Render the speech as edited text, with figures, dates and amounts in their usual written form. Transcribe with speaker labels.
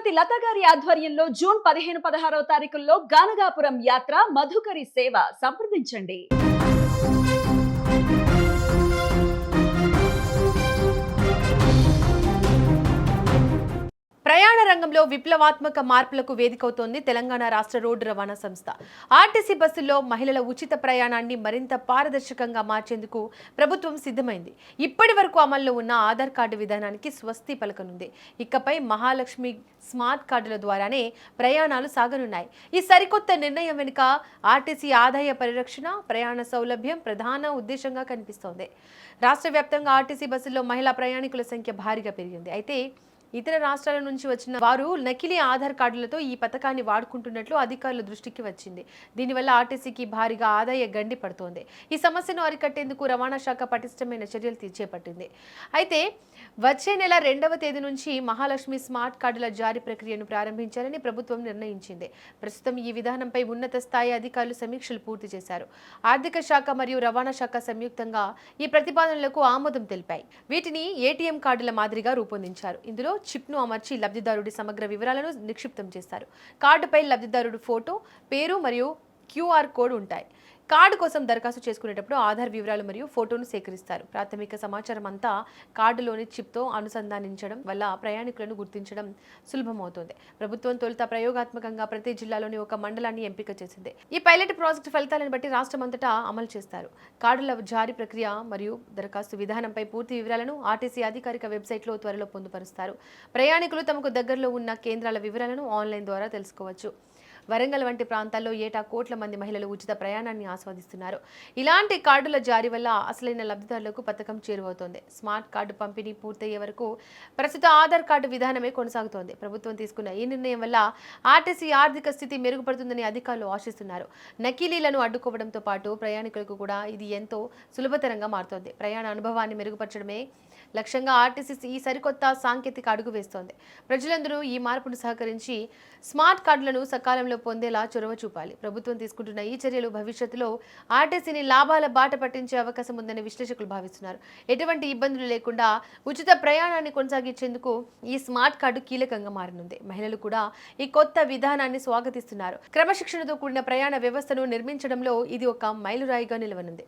Speaker 1: శ్రీమతి లత గారి ఆధ్వర్యంలో జూన్ 15-16వ తారీఖుల్లో గానగాపురం యాత్ర మధుకరి సేవ సంప్రదించండి.
Speaker 2: ప్రయాణ రంగంలో విప్లవాత్మక మార్పులకు వేదికవుతోంది తెలంగాణ రాష్ట్ర రోడ్డు రవాణా సంస్థ. ఆర్టీసీ బస్సుల్లో మహిళల ఉచిత ప్రయాణాన్ని మరింత పారదర్శకంగా మార్చేందుకు ప్రభుత్వం సిద్ధమైంది. ఇప్పటి వరకు అమల్లో ఉన్న ఆధార్ కార్డు విధానానికి స్వస్తి పలకనుంది. ఇకపై మహాలక్ష్మి స్మార్ట్ కార్డుల ద్వారానే ప్రయాణాలు సాగనున్నాయి. ఈ సరికొత్త నిర్ణయం వెనుక ఆర్టీసీ ఆదాయ పరిరక్షణ, ప్రయాణ సౌలభ్యం ప్రధాన ఉద్దేశంగా కనిపిస్తోంది. రాష్ట్ర వ్యాప్తంగా ఆర్టీసీ బస్సుల్లో మహిళా ప్రయాణికుల సంఖ్య భారీగా పెరిగింది. అయితే ఇతర రాష్ట్రాల నుంచి వచ్చిన వారు నకిలీ ఆధార్ కార్డులతో ఈ పథకాన్ని వాడుకుంటున్నట్లు అధికారుల దృష్టికి వచ్చింది. దీనివల్ల ఆర్టీసీకి భారీగా ఆదాయ గండి పడుతోంది. ఈ సమస్యను అరికట్టేందుకు రవాణా శాఖ పటిష్టమైన చర్యలు చేపట్టింది. అయితే వచ్చే నెల 2వ తేదీ నుంచి మహాలక్ష్మి స్మార్ట్ కార్డుల జారీ ప్రక్రియను ప్రారంభించాలని ప్రభుత్వం నిర్ణయించింది. ప్రస్తుతం ఈ విధానంపై ఉన్నత స్థాయి అధికారులు సమీక్షలు పూర్తి చేశారు. ఆర్థిక శాఖ మరియు రవాణా శాఖ సంయుక్తంగా ఈ ప్రతిపాదనలకు ఆమోదం తెలిపాయి. వీటిని ఏటీఎం కార్డుల మాదిరిగా రూపొందించారు. ఇందులో చిప్ను అమర్చి లబ్ధిదారుడి సమగ్ర వివరాలను నిక్షిప్తం చేస్తారు. కార్డుపై లబ్ధిదారుడు ఫోటో, పేరు మరియు క్యూఆర్ కోడ్ ఉంటాయి. కార్డు కోసం దరఖాస్తు చేసుకునేటప్పుడు ఆధార్ వివరాలు మరియు ఫోటోను సేకరిస్తారు. ప్రాథమిక సమాచారం అంతా కార్డులోని చిప్తో అనుసంధానించడం వల్ల ప్రయాణికులను గుర్తించడం సులభమవుతుంది. ప్రభుత్వం తొలుత ప్రయోగాత్మకంగా ప్రతి జిల్లాలోని ఒక మండలాన్ని ఎంపిక చేసింది. ఈ పైలట్ ప్రాజెక్టు ఫలితాలను బట్టి రాష్ట్రమంతటా అమలు చేస్తారు. కార్డుల జారీ ప్రక్రియ మరియు దరఖాస్తు విధానంపై పూర్తి వివరాలను ఆర్టీసీ అధికారిక వెబ్సైట్లో త్వరలో పొందుపరుస్తారు. ప్రయాణికులు తమకు దగ్గరలో ఉన్న కేంద్రాల వివరాలను ఆన్లైన్ ద్వారా తెలుసుకోవచ్చు. వరంగల్ వంటి ప్రాంతాల్లో ఏటా కోట్ల మంది మహిళలు ఉచిత ప్రయాణాన్ని ఆస్వాదిస్తున్నారు. ఇలాంటి కార్డుల జారీ వల్ల అసలైన లబ్ధిదారులకు పథకం చేరువవుతోంది. స్మార్ట్ కార్డు పంపిణీ పూర్తయ్యే వరకు ప్రస్తుత ఆధార్ కార్డు విధానమే కొనసాగుతోంది. ప్రభుత్వం తీసుకున్న ఈ నిర్ణయం వల్ల ఆర్టీసీ ఆర్థిక స్థితి మెరుగుపడుతుందని అధికారులు ఆశిస్తున్నారు. నకిలీలను అడ్డుకోవడంతో పాటు ప్రయాణికులకు కూడా ఇది ఎంతో సులభతరంగా మారుతోంది. ప్రయాణ అనుభవాన్ని మెరుగుపరచడమే లక్ష్యంగా ఆర్టీసీ ఈ సరికొత్త సాంకేతిక అడుగు వేస్తోంది. ప్రజలందరూ ఈ మార్పును సహకరించి స్మార్ట్ కార్డులను సకాలంలో పొందేలా చొరవ చూపాలి. ప్రభుత్వం తీసుకుంటున్న ఈ చర్యలు భవిష్యత్తులో ఆర్టీసీని లాభాల బాట పట్టించే అవకాశం ఉందని విశ్లేషకులు భావిస్తున్నారు. ఎటువంటి ఇబ్బందులు లేకుండా ఉచిత ప్రయాణాన్ని కొనసాగించేందుకు ఈ స్మార్ట్ కార్డు కీలకంగా మారనుంది. మహిళలు కూడా ఈ కొత్త విధానాన్ని స్వాగతిస్తున్నారు. క్రమశిక్షణతో కూడిన ప్రయాణ వ్యవస్థను నిర్మించడంలో ఇది ఒక మైలురాయిగా నిలవనుంది.